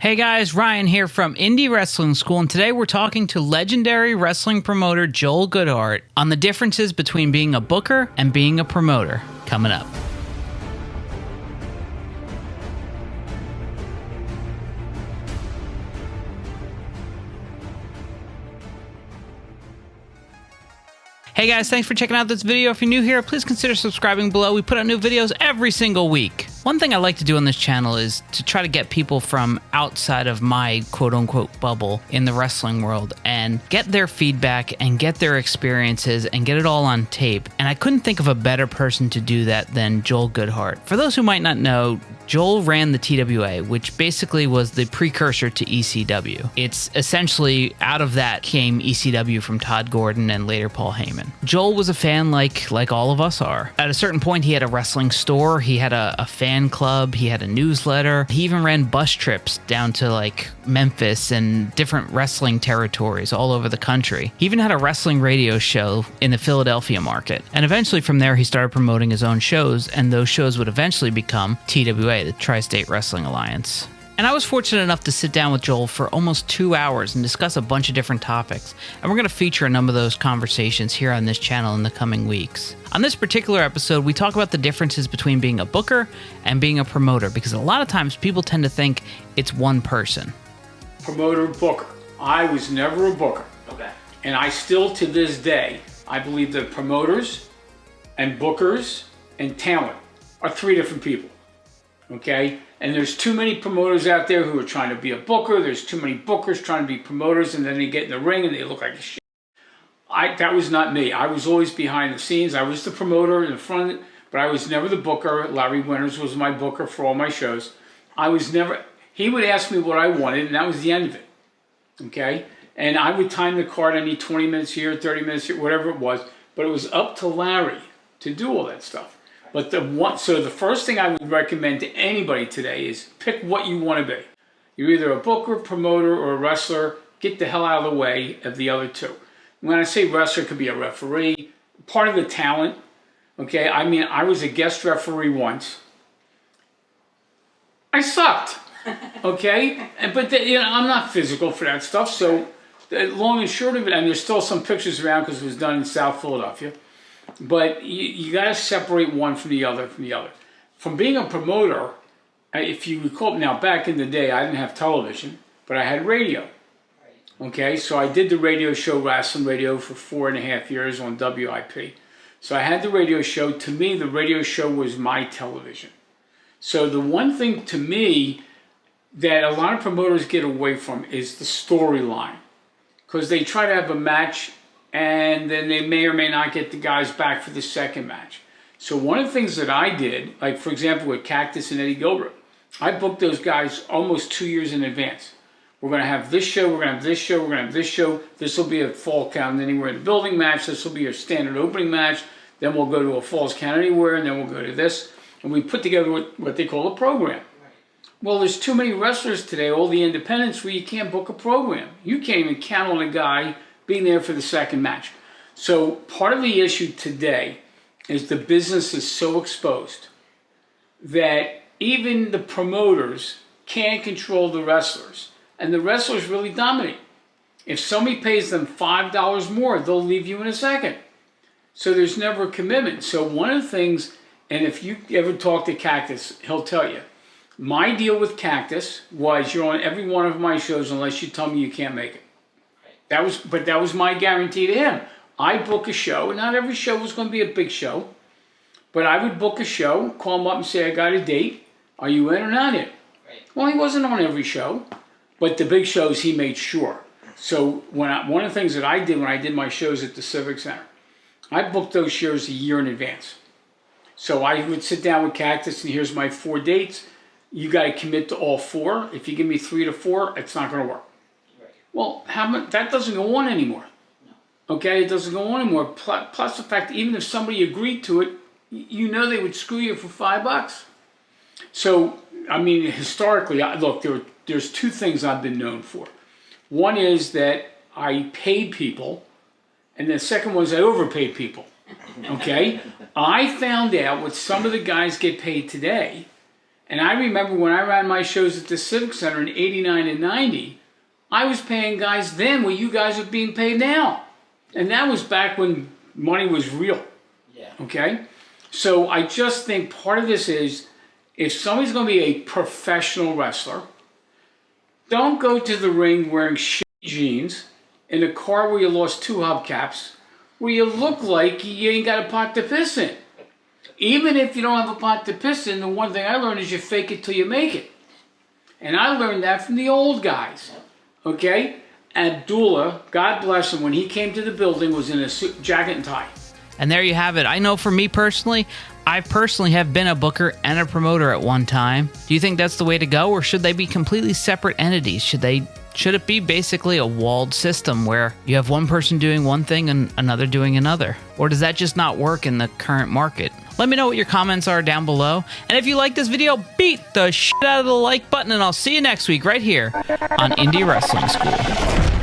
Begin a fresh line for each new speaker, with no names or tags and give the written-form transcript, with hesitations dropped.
Hey guys, Ryan here from Indy Wrestling School, and today we're talking to legendary wrestling promoter Joel Goodhart on the differences between being a booker and being a promoter. Coming up. Hey guys, thanks for checking out this video. If you're new here, please consider subscribing below. We put out new videos every single week. One thing I like to do on this channel is to try to get people from outside of my quote-unquote bubble in the wrestling world and get their feedback and get their experiences and get it all on tape. And I couldn't think of a better person to do that than Joel Goodhart. For those who might not know, Joel ran the TWA, which basically was the precursor to ECW. It's essentially, out of that came ECW from Todd Gordon and later Paul Heyman. Joel was a fan like all of us are. At a certain point, he had a wrestling store, he had a fan club, he had a newsletter. He even ran bus trips down to like Memphis and different wrestling territories all over the country. He even had a wrestling radio show in the Philadelphia market. And eventually from there, he started promoting his own shows, and those shows would eventually become TWA, the Tri-State Wrestling Alliance. And I was fortunate enough to sit down with Joel for almost 2 hours and discuss a bunch of different topics. And we're going to feature a number of those conversations here on this channel in the coming weeks. On this particular episode, we talk about the differences between being a booker and being a promoter, because a lot of times people tend to think it's one person.
Promoter, booker. I was never a booker.
Okay.
And I still, to this day, I believe that promoters and bookers and talent are three different people. Okay? And there's too many promoters out there who are trying to be a booker. There's too many bookers trying to be promoters, and then they get in the ring and they look like a shit. That was not me. I was always behind the scenes. I was the promoter in the front, but I was never the booker. Larry Winters was my booker for all my shows. I was never, he would ask me what I wanted, and that was the end of it. Okay? And I would time the card. I need 20 minutes here, 30 minutes here, whatever it was. But it was up to Larry to do all that stuff. But so the first thing I would recommend to anybody today is pick what you want to be. You're either a booker, promoter, or a wrestler. Get the hell out of the way of the other two. When I say wrestler, it could be a referee, part of the talent. Okay, I mean, I was a guest referee once. I sucked. Okay, but I'm not physical for that stuff. So long and short of it, and there's still some pictures around because it was done in South Philadelphia. But you got to separate one from the other. From being a promoter, if you recall, now back in the day, I didn't have television, but I had radio. Okay, so I did the radio show, Wrestling Radio, for 4.5 years on WIP. So I had the radio show. To me, the radio show was my television. So the one thing to me that a lot of promoters get away from is the storyline. Because they try to have a match, and then they may or may not get the guys back for the second match. So one of the things that I did, like for example with Cactus and Eddie Gilbert, I booked those guys almost 2 years in advance. We're going to have this show, we're going to have this show, we're going to have this show. This will be a Fall Count Anywhere in the Building match. This will be a standard opening match. Then we'll go to a Falls Count Anywhere, and then we'll go to this. And we put together what they call a program. Well, there's too many wrestlers today, all the independents, where you can't book a program. You can't even count on a guy being there for the second match. So part of the issue today is the business is so exposed that even the promoters can't control the wrestlers. And the wrestlers really dominate. If somebody pays them $5 more, they'll leave you in a second. So there's never a commitment. So one of the things, and if you ever talk to Cactus, he'll tell you, my deal with Cactus was you're on every one of my shows unless you tell me you can't make it. But that was my guarantee to him. I book a show, and not every show was going to be a big show, but I would book a show, call him up and say, I got a date. Are you in or not in? Right. Well, he wasn't on every show, but the big shows he made sure. So one of the things that I did when I did my shows at the Civic Center, I booked those shows a year in advance. So I would sit down with Cactus, and here's my 4 dates. You got to commit to all 4. If you give me 3 to 4, it's not going to work. Well, that doesn't go on anymore. No. Okay, it doesn't go on anymore. Plus the fact that even if somebody agreed to it, you know they would screw you for $5. So, I mean, historically, look, there's 2 things I've been known for. One is that I paid people, and the second one is I overpaid people. Okay? I found out what some of the guys get paid today And I remember when I ran my shows at the Civic Center in 89 and 90, I was paying guys then what you guys are being paid now. And that was back when money was real.
Yeah.
Okay? So I just think part of this is, if somebody's going to be a professional wrestler, don't go to the ring wearing shitty jeans in a car where you lost 2 hubcaps, where you look like you ain't got a pot to piss in. Even if you don't have a pot to piss in, the one thing I learned is you fake it till you make it. And I learned that from the old guys. Okay? Abdullah, God bless him, when he came to the building, was in a suit, jacket and tie.
And there you have it. I know for me personally, I personally have been a booker and a promoter at one time. Do you think that's the way to go, or should they be completely separate entities? Should it be basically a walled system where you have one person doing one thing and another doing another? Or does that just not work in the current market? Let me know what your comments are down below. And if you like this video, beat the shit out of the like button, and I'll see you next week right here on Indy Wrestling School.